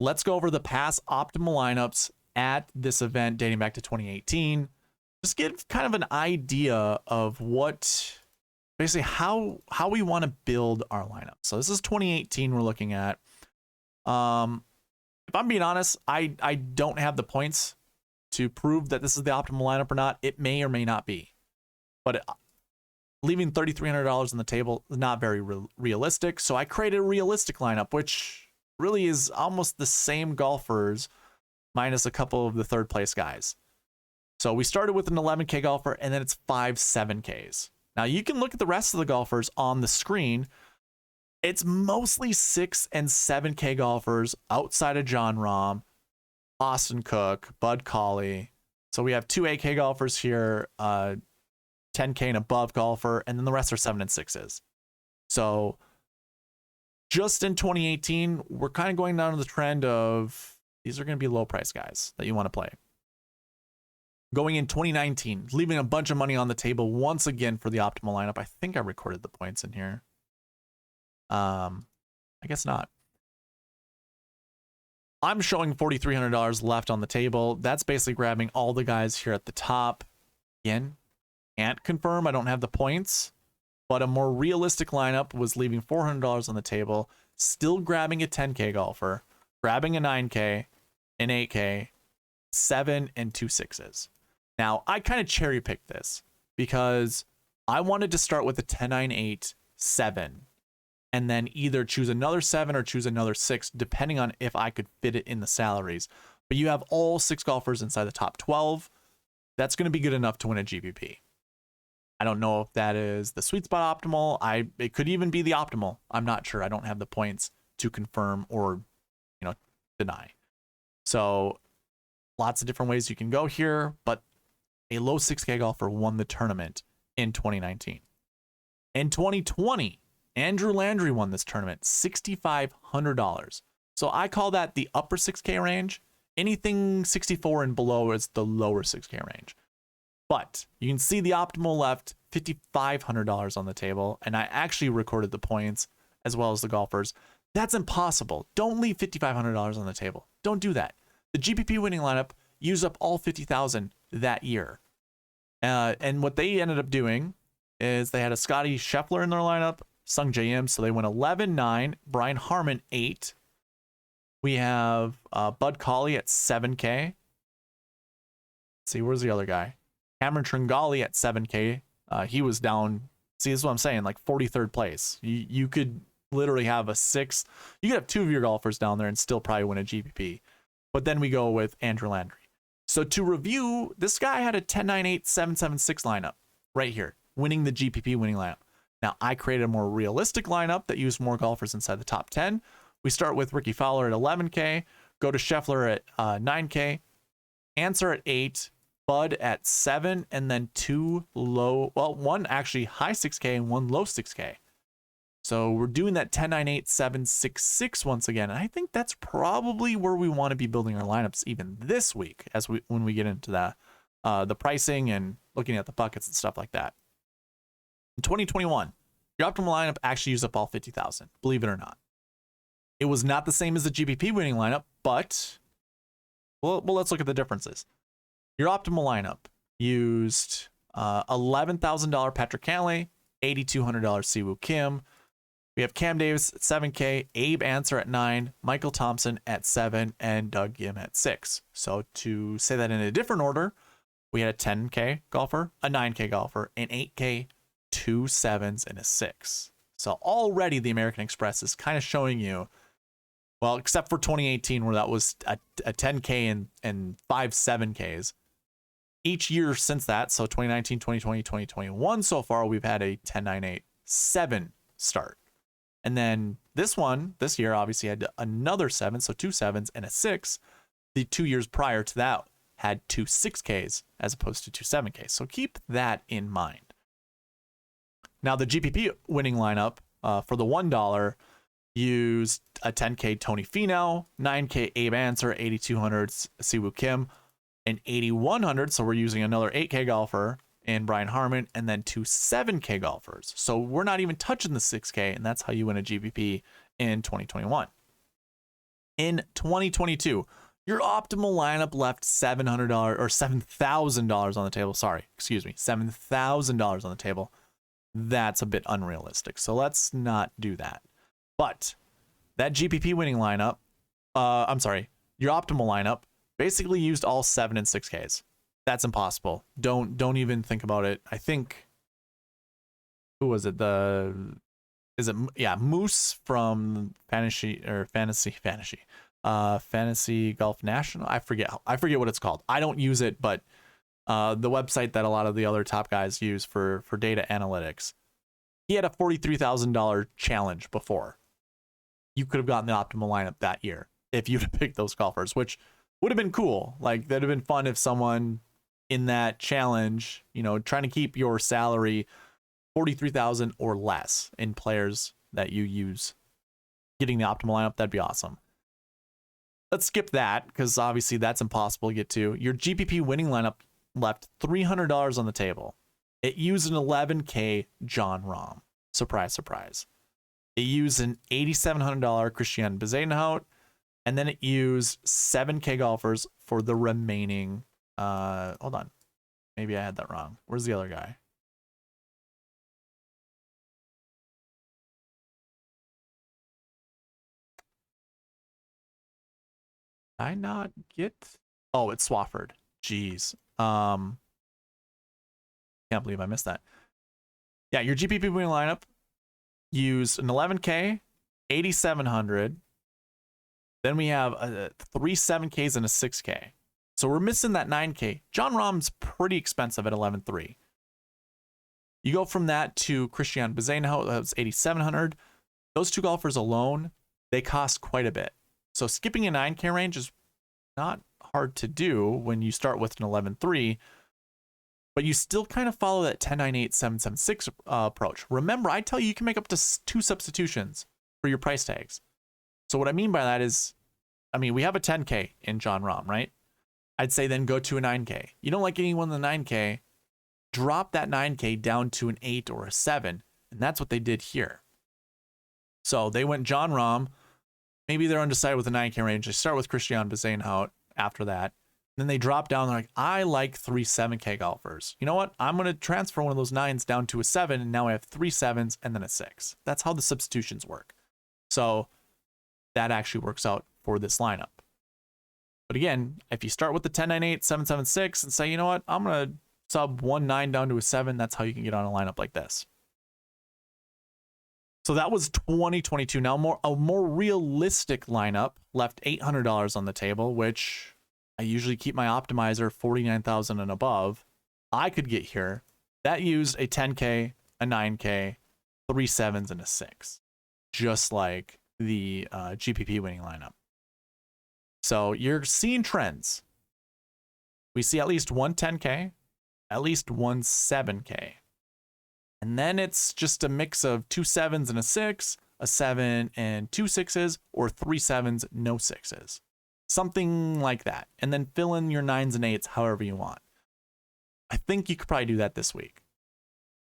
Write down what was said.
let's go over the past optimal lineups at this event dating back to 2018. Just get kind of an idea of what, basically how we want to build our lineup. So this is 2018 we're looking at. If I'm being honest, I don't have the points to prove that this is the optimal lineup or not. It may or may not be. But leaving $3,300 on the table is not very realistic. So I created a realistic lineup, which really is almost the same golfers minus a couple of the third place guys. So we started with an 11K golfer, and then it's 5 7Ks. Now you can look at the rest of the golfers on the screen. It's mostly 6 and 7K golfers outside of Jon Rahm, Austin Cook, Bud Cauley. So we have 2 8K golfers here, 10K and above golfer, and then the rest are 7 and 6s. So just in 2018, we're kind of going down to the trend of these are going to be low price guys that you want to play. Going in 2019, leaving a bunch of money on the table once again for the optimal lineup. I think I recorded the points in here. I guess not. I'm showing $4,300 left on the table. That's basically grabbing all the guys here at the top. Again, can't confirm. I don't have the points, but a more realistic lineup was leaving $400 on the table, still grabbing a 10K golfer, grabbing a 9K, an 8K, 7 and 2 6s. Now, I kind of cherry picked this because I wanted to start with a 10, 9, 8, 7, and then either choose another 7 or choose another 6, depending on if I could fit it in the salaries. But you have all 6 golfers inside the top 12. That's going to be good enough to win a GPP. I don't know if that is the sweet spot optimal. It could even be the optimal. I'm not sure. I don't have the points to confirm or, deny. So lots of different ways you can go here, but a low 6K golfer won the tournament in 2019. In 2020, Andrew Landry won this tournament, $6,500. So I call that the upper 6K range. Anything 64 and below is the lower 6K range. But you can see the optimal left, $5,500 on the table, and I actually recorded the points as well as the golfers. That's impossible. Don't leave $5,500 on the table. Don't do that. The GPP winning lineup used up all $50,000 that year. And what they ended up doing is they had a Scotty Scheffler in their lineup, Sung J M, so they went 11-9, Brian Harman 8. We have Bud Cauley at 7K. Let's see, where's the other guy? Cameron Tringali at 7K. He was down. See, this is what I'm saying, like 43rd place. You could literally have a 6. You could have 2 of your golfers down there and still probably win a GPP. But then we go with Andrew Landry. So to review, this guy had a 10-9-8-7-7-6 lineup right here, winning the GPP winning lineup. Now, I created a more realistic lineup that used more golfers inside the top 10. We start with Ricky Fowler at 11K, go to Scheffler at 9K, Answer at 8, Bud at 7, and then 2 low, well, 1 actually high 6K and 1 low 6K. So we're doing that 10-9-8-7-6-6 once again. And I think that's probably where we want to be building our lineups even this week when we get into the pricing and looking at the buckets and stuff like that. In 2021, your optimal lineup actually used up all 50,000, believe it or not. It was not the same as the GPP winning lineup, but well, let's look at the differences. Your optimal lineup used $11,000 Patrick Cantlay, $8,200 Siwoo Kim. We have Cam Davis at 7K, Abe Answer at 9, Michael Thompson at 7, and Doug Ghim at 6. So to say that in a different order, we had a 10K golfer, a 9K golfer, an 8K, 2 7s, and a 6. So already the American Express is kind of showing you, well, except for 2018 where that was a 10K and 5 7Ks. Each year since that, so 2019, 2020, 2021 so far, we've had a 10-9-8-7 start. And then this year, obviously had another 7, so 2 7s and a 6. The 2 years prior to that had 2 6Ks as opposed to 2 7Ks. So keep that in mind. Now, the GPP winning lineup for the $1 used a 10K Tony Finau, 9K Abe Answer, 8,200 Siwoo Kim, an 8,100. So we're using another 8K golfer and Brian Harman, and then 2 7K golfers. So we're not even touching the 6K, and that's how you win a GPP in 2021. In 2022, your optimal lineup left $700 or $7,000 on the table. Sorry, excuse me, $7,000 on the table. That's a bit unrealistic. So let's not do that. But that GPP winning lineup, I'm sorry, your optimal lineup basically used all 7 and 6Ks. That's impossible. Don't even think about it. I think, who was it? Moose from Fantasy Golf National. I forget what it's called. I don't use it, but the website that a lot of the other top guys use for data analytics. He had a $43,000 challenge before. You could have gotten the optimal lineup that year if you'd have picked those golfers, which would have been cool. Like, that'd have been fun if someone in that challenge, trying to keep your salary 43,000 or less in players that you use, getting the optimal lineup. That'd be awesome. Let's skip that because obviously that's impossible to get to. Your GPP winning lineup left $300 on the table. It used an 11K John Rahm. Surprise, surprise. It used an $8,700 Christian Bezuidenhout, and then it used 7K golfers for the remaining. Hold on, maybe I had that wrong. Where's the other guy? I not get? Oh, it's Swafford. Jeez. Can't believe I missed that. Yeah, your GPP winning lineup used an 11K, 8,700. Then we have 3 7Ks and a 6K. So we're missing that 9K. John Rahm's pretty expensive at 11.3. You go from that to Christian Bezuidenhout, that was 8,700. Those two golfers alone, they cost quite a bit. So skipping a 9K range is not hard to do when you start with an 11.3, but you still kind of follow that 10.98.776 approach. Remember, I tell you, you can make up to 2 substitutions for your price tags. So what I mean by that is, we have a 10K in John Rahm, right? I'd say then go to a 9K. You don't like anyone in the 9K, drop that 9K down to an 8 or a 7, and that's what they did here. So they went John Rahm. Maybe they're undecided with the 9K range. They start with Christian Bezuidenhout after that. Then they drop down. They're like, I like 3 7K golfers. You know what? I'm going to transfer one of those 9s down to a 7, and now I have 3 7s and then a 6. That's how the substitutions work. So that actually works out for this lineup. But again, if you start with the 10.98.776 and say, you know what? I'm going to sub 1 9 down to a 7. That's how you can get on a lineup like this. So that was 2022. Now a more realistic lineup left $800 on the table, which I usually keep my optimizer 49,000 and above. I could get here. That used a 10K, a 9K, 3 7s, and a 6, just like the GPP winning lineup. So you're seeing trends. We see at least one 10K, at least one 7K. And then it's just a mix of 2 7s and a 6, a 7 and 2 6s, or 3 7s, no 6s. Something like that. And then fill in your 9s and 8s however you want. I think you could probably do that this week.